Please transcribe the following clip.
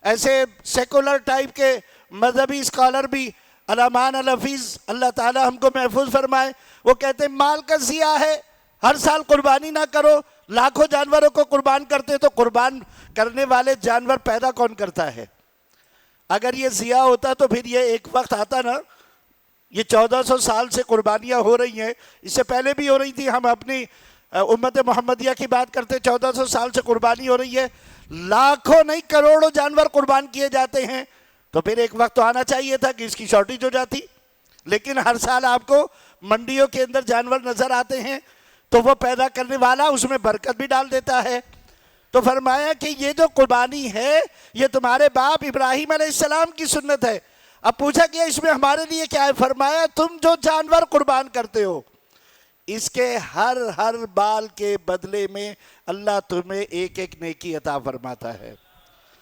ऐसे secular type के मजहबी स्कॉलर भी, अलामान अल हफीज अल्लाह ताला हमको महफूज फरमाए, वो कहते हैं माल का ज़िया है, हर साल कुर्बानी ना करो, लाखों जानवरों को कुर्बान करते तो कुर्बान करने वाले जानवर पैदा कौन करता है? अगर ये ज़िया होता तो फिर ये एक वक्त आता ना, ये 1400 साल से कुर्बानियाँ हो रही हैं, इससे पहले भी हो रही थी, हम अपनी उम्मत मोहम्मदिया की बात करते, 1400 साल से कुर्बानी हो रही है, लाखों नहीं करोड़ों जानवर कुर्बान किए जाते हैं, तो फिर एक वक्त तो आना चाहिए था कि इसकी शॉर्टेज हो जाती। लेकिन हर साल आपको मंडियों के अंदर जानवर नजर आते हैं, तो वो पैदा करने वाला उसमें बरकत भी डाल देता है। तो फरमाया कि ये जो कुर्बानी है ये तुम्हारे बाप इब्राहिम अलैहिस्सलाम की सुन्नत है। अब पूछा गया इसमें हमारे लिए क्या है? फरमाया तुम जो जानवर कुर्बान करते हो इसके हर बाल के बदले में अल्लाह तुम्हें एक एक नेकी अता फरमाता है।